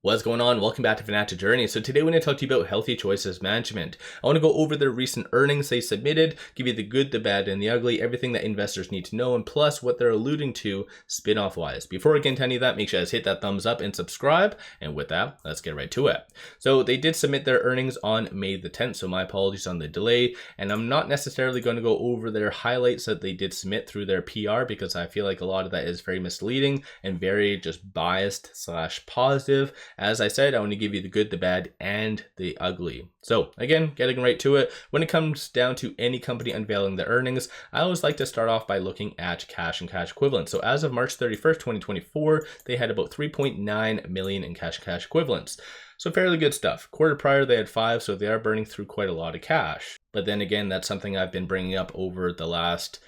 What's going on? Welcome back to Financial Journey. So today we're going to talk to you about Healthier Choices Management. I want to go over their recent earnings they submitted, give you the good, the bad, and the ugly, everything that investors need to know, and plus what they're alluding to spin-off wise. Before we get into any of that, make sure you guys hit that thumbs up and subscribe. And with that, let's get right to it. So they did submit their earnings on May the 10th, so my apologies on the delay. And I'm not necessarily going to go over their highlights that they did submit through their PR because I feel like a lot of that is very misleading and very just biased / positive. As I said, I want to give you the good, the bad, and the ugly. So again, getting right to it, when it comes down to any company unveiling their earnings, I always like to start off by looking at cash and cash equivalents. So as of March 31st, 2024, they had about 3.9 million in cash and cash equivalents. So fairly good stuff. Quarter prior, they had 5, so they are burning through quite a lot of cash. But then again, that's something I've been bringing up over the last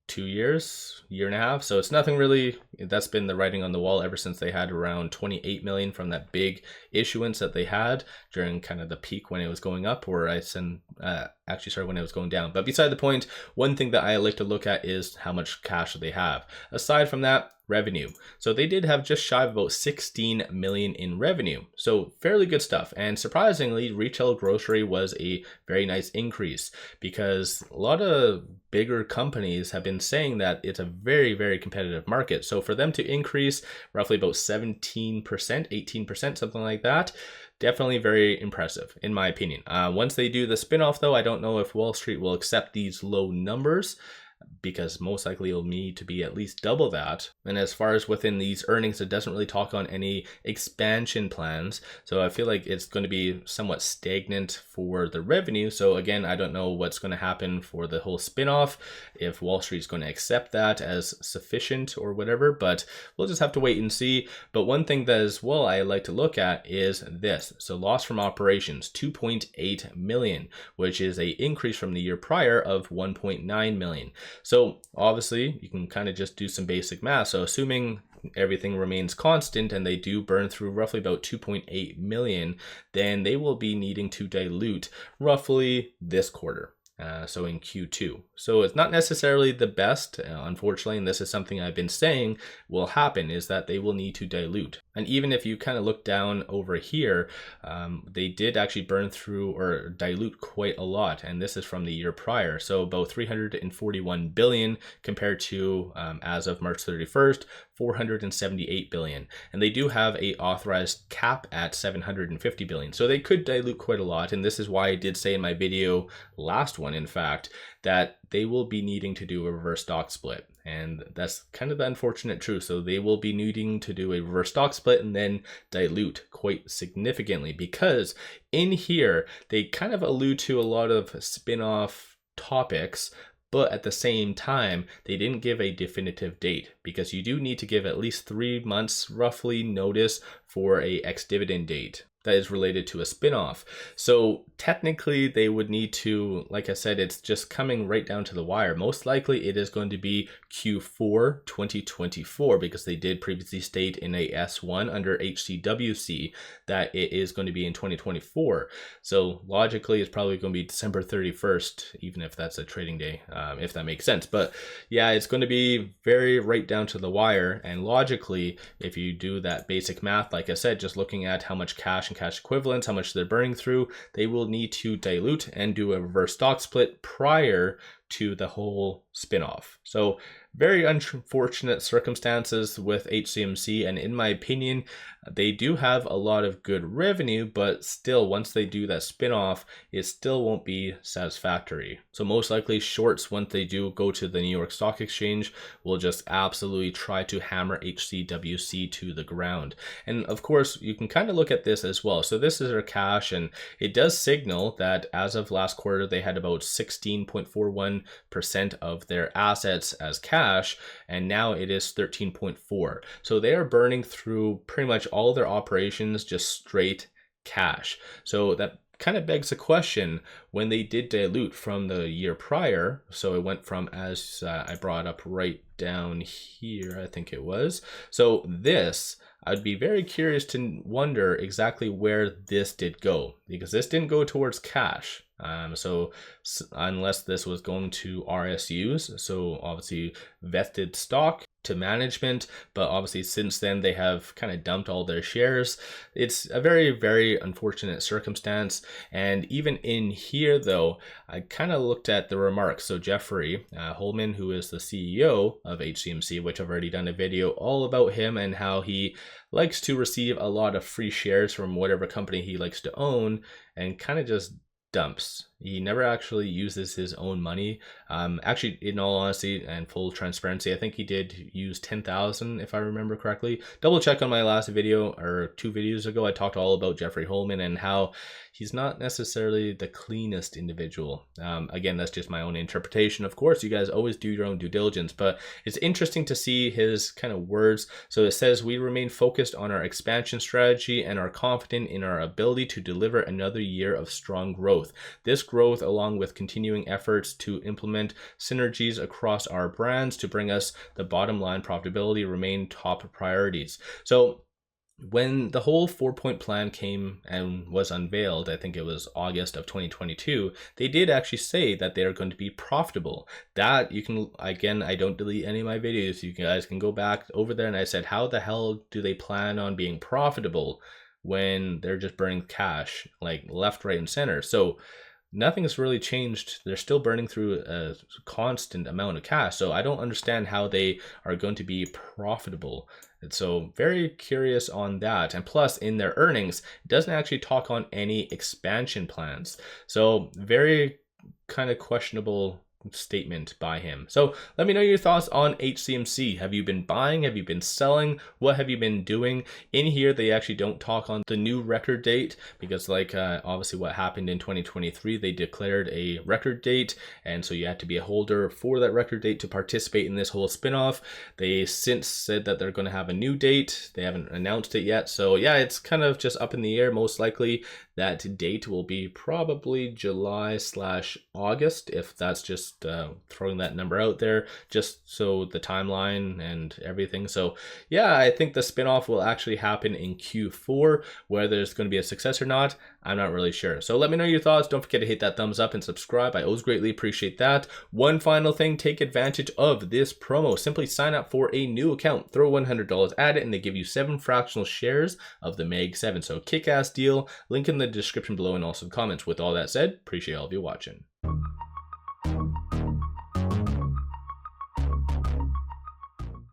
2 years, year and a half. So it's nothing really, that's been the writing on the wall ever since they had around 28 million from that big issuance that they had during kind of the peak when it was going up, or actually sorry, when it was going down. But beside the point, one thing that I like to look at is how much cash they have. Aside from that, revenue. So they did have just shy of about 16 million in revenue. So fairly good stuff. And surprisingly, retail grocery was a very nice increase because a lot of bigger companies have been saying that it's a very, very competitive market. So for them to increase roughly about 17%, 18%, something like that, definitely very impressive in my opinion. Once they do the spin-off though, I don't know if Wall Street will accept these low numbers, because most likely it'll need to be at least double that. And as far as within these earnings, it doesn't really talk on any expansion plans. So I feel like it's going to be somewhat stagnant for the revenue. So again, I don't know what's going to happen for the whole spin-off, if Wall Street's going to accept that as sufficient or whatever, but we'll just have to wait and see. But one thing that as well I like to look at is this. So loss from operations, 2.8 million, which is a increase from the year prior of 1.9 million. So obviously you can kind of just do some basic math. So assuming everything remains constant and they do burn through roughly about 2.8 million, then they will be needing to dilute roughly this quarter. So in Q2. So it's not necessarily the best, unfortunately, and this is something I've been saying will happen, is that they will need to dilute. And even if you kind of look down over here, they did actually burn through or dilute quite a lot, and this is from the year prior. So about 341 billion compared to, as of March 31st, 478 billion. And they do have a authorized cap at 750 billion. So they could dilute quite a lot. And this is why I did say in my video, last one, in fact, that they will be needing to do a reverse stock split. And that's kind of the unfortunate truth. So they will be needing to do a reverse stock split and then dilute quite significantly, because in here, they kind of allude to a lot of spin-off topics, but at the same time, they didn't give a definitive date, because you do need to give at least 3 months roughly notice for a ex-dividend date that is related to a spin-off. So technically they would need to, like I said, it's just coming right down to the wire. Most likely it is going to be Q4 2024, because they did previously state in a S1 under HCWC that it is going to be in 2024. So logically it's probably going to be December 31st, even if that's a trading day, if that makes sense. But yeah, it's going to be very right down to the wire. And logically, if you do that basic math, like I said, just looking at how much cash and cash equivalents, how much they're burning through, they will need to dilute and do a reverse stock split prior to the whole spin-off. So very unfortunate circumstances with HCMC, and in my opinion, they do have a lot of good revenue, but still, once they do that spin-off, it still won't be satisfactory. So most likely shorts, once they do go to the New York Stock Exchange, will just absolutely try to hammer HCWC to the ground. And of course, you can kind of look at this as well. So this is their cash, and it does signal that as of last quarter, they had about 16.41% of their assets as cash, and now it is 13.4. So they are burning through pretty much all their operations just straight cash. So that kind of begs the question, when they did dilute from the year prior, so it went from, as I brought up right down here, I think it was. So this, I'd be very curious to wonder exactly where this did go, because this didn't go towards cash. Unless this was going to RSUs, so obviously vested stock to management, but obviously since then they have kind of dumped all their shares. It's a very, very unfortunate circumstance. And even in here though, I kind of looked at the remarks. So Jeffrey Holman, who is the CEO of HCMC, which I've already done a video all about him and how he likes to receive a lot of free shares from whatever company he likes to own, and kind of just dumps. He never actually uses his own money. Actually, in all honesty and full transparency, I think he did use 10,000 if I remember correctly. Double check on my last video or 2 videos ago. I talked all about Jeffrey Holman and how he's not necessarily the cleanest individual. Again, that's just my own interpretation. Of course, you guys always do your own due diligence, but it's interesting to see his kind of words. So it says, we remain focused on our expansion strategy and are confident in our ability to deliver another year of strong growth. This growth, along with continuing efforts to implement synergies across our brands to bring us the bottom line profitability, remain top priorities. So when the whole 4-point plan came and was unveiled, I think it was August of 2022, they did actually say that they are going to be profitable. That you can, again, I don't delete any of my videos. You guys can go back over there, and I said, how the hell do they plan on being profitable when they're just burning cash like left, right, and center? So nothing has really changed. They're still burning through a constant amount of cash. So I don't understand how they are going to be profitable. And so very curious on that. And plus, in their earnings, it doesn't actually talk on any expansion plans. So very kind of questionable statement by him. So let me know your thoughts on HCMC. Have you been buying? Have you been selling? What have you been doing? In here, they actually don't talk on the new record date because like obviously what happened in 2023, they declared a record date. And so you had to be a holder for that record date to participate in this whole spinoff. They since said that they're going to have a new date. They haven't announced it yet. So yeah, it's kind of just up in the air. Most likely that date will be probably July/August, if that's just throwing that number out there, just so the timeline and everything. So yeah, I think the spinoff will actually happen in Q4. Whether there's going to be a success or not, I'm not really sure. So let me know your thoughts. Don't forget to hit that thumbs up and subscribe. I always greatly appreciate that. One final thing, take advantage of this promo. Simply sign up for a new account, throw $100 at it, and they give you 7 fractional shares of the Mag 7. So kick-ass deal. Link in the description below and also comments. With all that said, appreciate all of you watching.